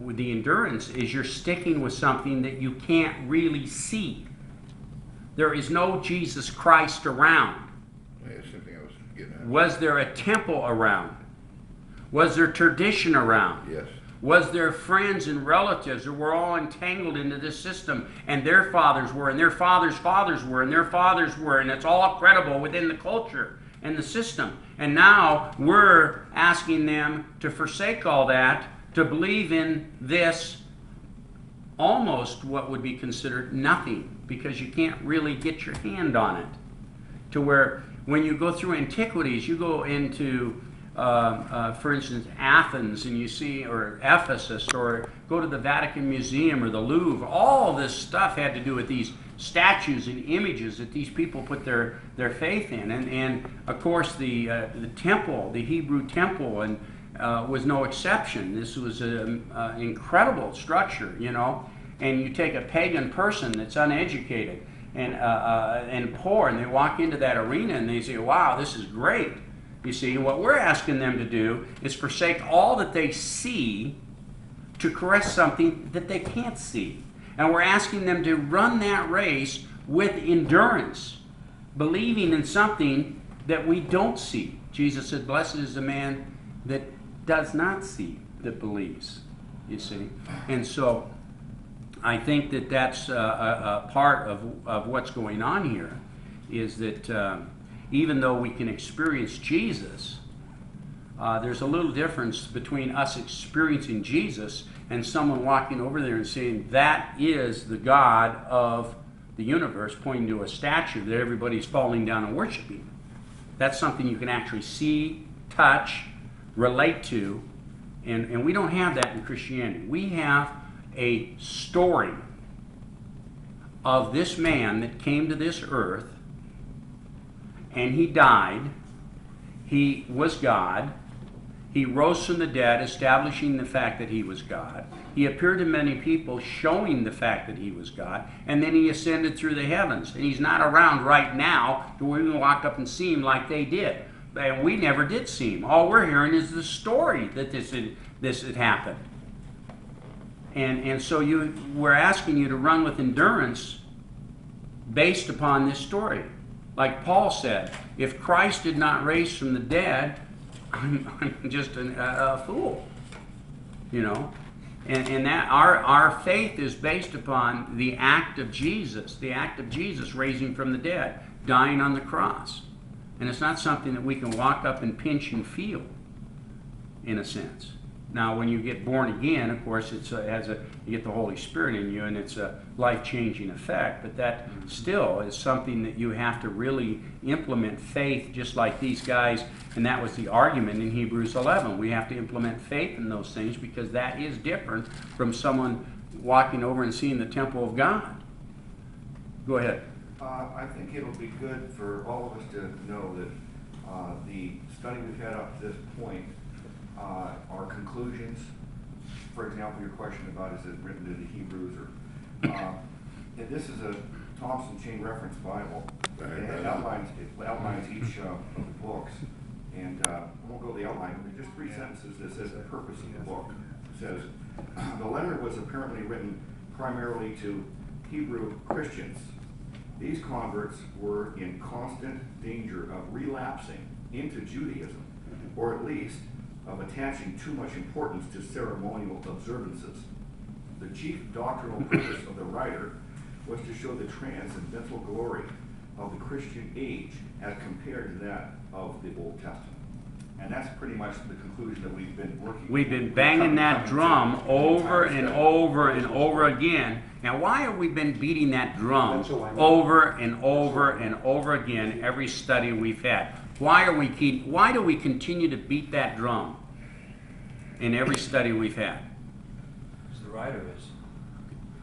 the endurance is you're sticking with something that you can't really see. There is no Jesus Christ around. Yeah, something I was getting at. Was there a temple around? Was there tradition around? Yes. Was there friends and relatives who were all entangled into this system, and their fathers were, and their fathers' fathers were, and their fathers were, and it's all credible within the culture and the system. And now we're asking them to forsake all that, to believe in this almost what would be considered nothing, because you can't really get your hand on it. To where when you go through antiquities, you go into for instance, Athens, and you see, or Ephesus, or go to the Vatican Museum or the Louvre. All this stuff had to do with these statues and images that these people put their faith in. And of course, the temple, the Hebrew temple, and was no exception. This was an incredible structure, you know. And you take a pagan person that's uneducated and poor, and they walk into that arena and they say, "Wow, this is great." You see, what we're asking them to do is forsake all that they see to caress something that they can't see. And we're asking them to run that race with endurance, believing in something that we don't see. Jesus said, "Blessed is the man that does not see, that believes." You see? And so I think that that's a part of what's going on here, is that even though we can experience Jesus, there's a little difference between us experiencing Jesus and someone walking over there and saying, "That is the God of the universe," pointing to a statue that everybody's falling down and worshiping. That's something you can actually see, touch, relate to, and we don't have that in Christianity. We have a story of this man that came to this earth, and he died. He was God. He rose from the dead, establishing the fact that he was God. He appeared to many people, showing the fact that he was God. And then he ascended through the heavens. And he's not around right now to where we can walk up and see him like they did. And we never did see him. All we're hearing is the story that this had happened. And so we're asking you to run with endurance based upon this story. Like Paul said, if Christ did not raise from the dead, I'm just a fool, you know. And that our faith is based upon the act of Jesus raising from the dead, dying on the cross. And it's not something that we can walk up and pinch and feel, in a sense. Now, when you get born again, of course, you get the Holy Spirit in you, and it's a life-changing effect. But that still is something that you have to really implement faith, just like these guys. And that was the argument in Hebrews 11. We have to implement faith in those things, because that is different from someone walking over and seeing the temple of God. Go ahead. I think it'll be good for all of us to know that the study we've had up to this point, our conclusions, for example, your question about is it written to the Hebrews, or and this is a Thompson Chain Reference Bible. It outlines each of the books, and I won't go to the outline, but just 3 sentences that says the purpose of the book. It says, the letter was apparently written primarily to Hebrew Christians. These converts were in constant danger of relapsing into Judaism, or at least of attaching too much importance to ceremonial observances. The chief doctrinal purpose of the writer was to show the transcendental glory of the Christian age as compared to that of the Old Testament. And that's pretty much the conclusion that we've been working. We've been banging that drum over and over and over again. Now, why have we been beating that drum over and over and over again every study we've had? Why do we continue to beat that drum in every study we've had? Because the writer is.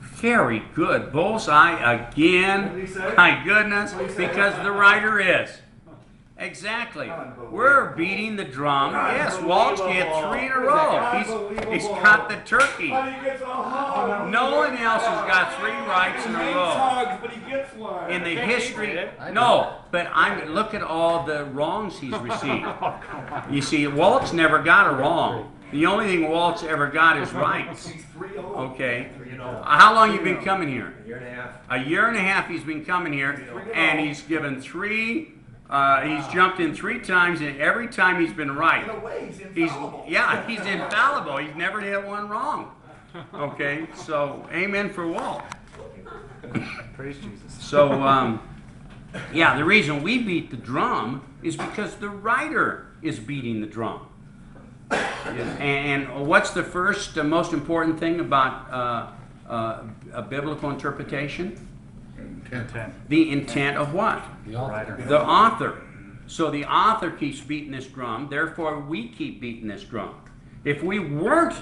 Very good. Bullseye again. My goodness, because the writer is. Exactly. We're beating the drum. Yes, Walt's get 3 in a row. He's got the turkey. No one else has got 3 rights in a row. In the history, no, but look at all the wrongs he's received. You see, Walt's never got a wrong. The only thing Walt's ever got is rights. He's 3-0. Okay. You know, How long you been coming here? a year and a half. A year and a half he's been coming here, and he's given he's jumped in 3 times, and every time he's been right. In a way, he's infallible. He's infallible. He's never hit one wrong. Okay, so amen for Walt. Praise Jesus. So, yeah, the reason we beat the drum is because the writer is beating the drum. And what's the first most important thing about a biblical interpretation? Intent. The intent of what? The writer. The author. So the author keeps beating this drum, therefore we keep beating this drum. If we weren't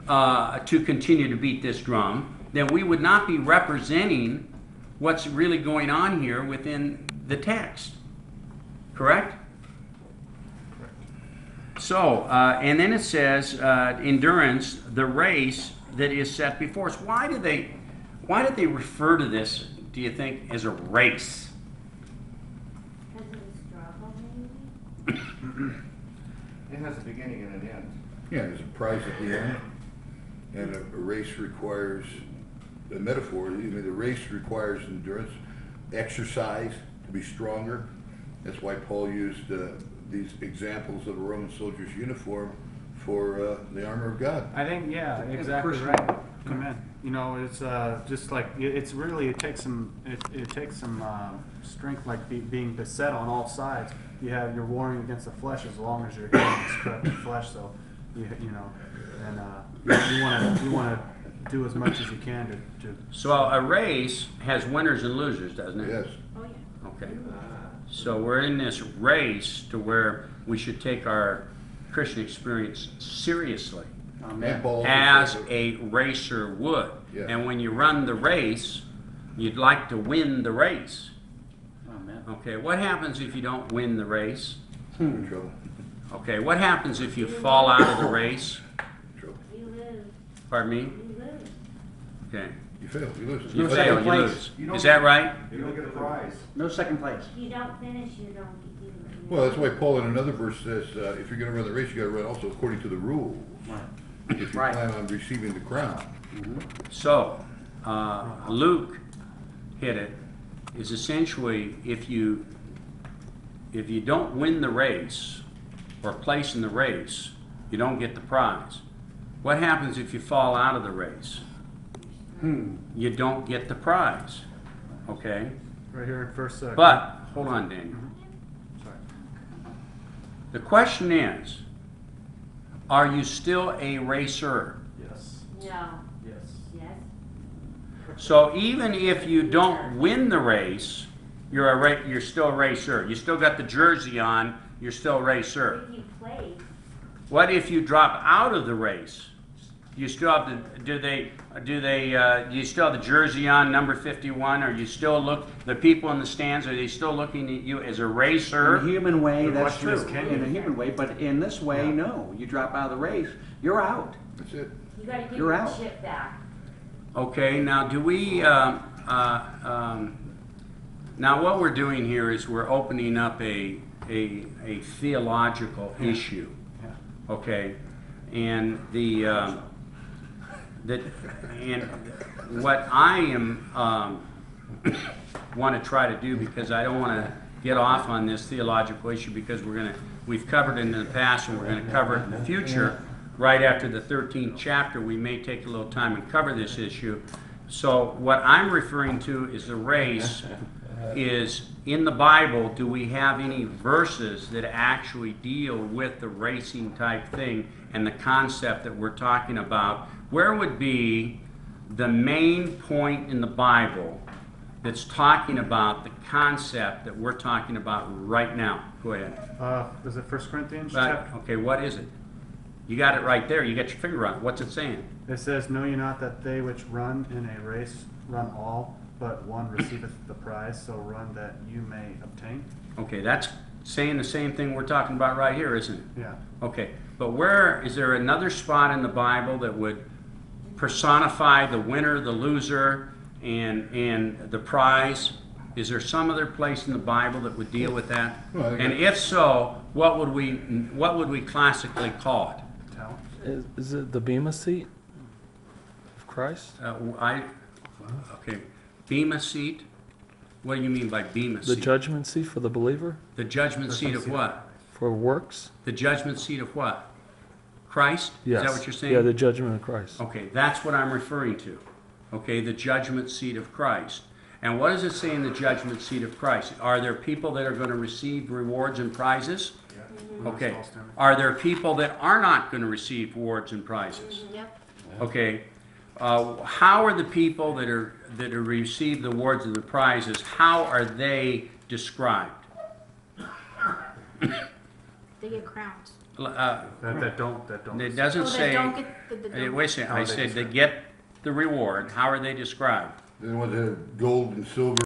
to continue to beat this drum, then we would not be representing what's really going on here within the text. Correct? So, and then it says, endurance, the race that is set before us. Why did they refer to this, do you think, as a race? Because of the struggle, maybe? It has a beginning and an end. Yeah, there's a prize at the end, and a race requires, a metaphor, I mean, the race requires endurance, exercise to be stronger. That's why Paul used these examples of a Roman soldier's uniform for the armor of God. I think, yeah, exactly personal. right. Amen. You know, it's just like it's really it takes some strength, like being beset on all sides. You're warring against the flesh as long as you're hitting this corrupted flesh. So you know, and you want to do as much as you can to. So a race has winners and losers, doesn't it? Yes. Oh, yeah. Okay. So we're in this race to where we should take our Christian experience seriously, And Paul as also says a racer would. Yeah. And when you run the race, you'd like to win the race. Amen. Okay, what happens if you don't win the race? you're in trouble. Okay, what happens if you fall out of the race? Trouble. You lose. Pardon me? You lose. Okay. You fail, you lose. You No fail, second you place. lose. You don't Is that get- right? You don't get a prize. No second place. If you don't finish, you don't get Well, that's why Paul in another verse says, if you're going to run the race, you got to run also according to the rule. Right. If you Right. plan on receiving the crown. So, Luke hit it, is essentially if you don't win the race or place in the race, you don't get the prize. What happens if you fall out of the race? You don't get the prize. Okay? Right here in first. But, hold on, Daniel. Sorry. The question is, are you still a racer? Yes. No. Yes. Yes. So even if you don't win the race, you're still a racer. You still got the jersey on, you're still a racer. If you play, What if you drop out of the race? You still have do you still have the jersey on, number 51? Are you still the people in the stands, are they still looking at you as a In a racer? human way, The that's question true. is, can you? In a human way, but in this way, no. You drop out of the race, you're out. That's it. you gotta give You're your out. chip back. Okay, now do we, now what we're doing here is we're opening up a theological issue. Yeah. Okay, and and what I am want to try to do, because I don't want to get off on this theological issue, because we've covered it in the past and we're going to cover it in the future. Right after the 13th chapter, we may take a little time and cover this issue. So what I'm referring to is the race. Is in the Bible, do we have any verses that actually deal with the racing type thing and the concept that we're talking about? Where would be the main point in the Bible that's talking about the concept that we're talking about right now? Go ahead. Is it 1 Corinthians? Okay, what is it? You got it right there. You got your finger on it. What's it saying? It says, "Know ye not that they which run in a race run all, but one receiveth the prize, so run that you may obtain." Okay, that's saying the same thing we're talking about right here, isn't it? Yeah. Okay, but where is there another spot in the Bible that would personify the winner, the loser, and the prize? Is there some other place in the Bible that would deal with that? Well, I And if so, what would we classically call it? Talents. Is it the Bema seat of Christ? Okay, Bema seat? What do you mean by Bema The seat? judgment seat for the believer? The judgment seat of what? For works? The judgment seat of what? Christ? Yes. Is that what you're saying? Yeah, the judgment of Christ. Okay, that's what I'm referring to. Okay, the judgment seat of Christ. And what does it say in the judgment seat of Christ? Are there people that are going to receive rewards and prizes? Okay. Are there people that are not going to receive rewards and prizes? Yep. Okay. How are the people that are receive the awards and the prizes? How are they described? They get crowns. That don't. It doesn't Oh, say. they don't get the Wait a second. How I are they said they described? get the reward. How are they described? Then ones that have gold and silver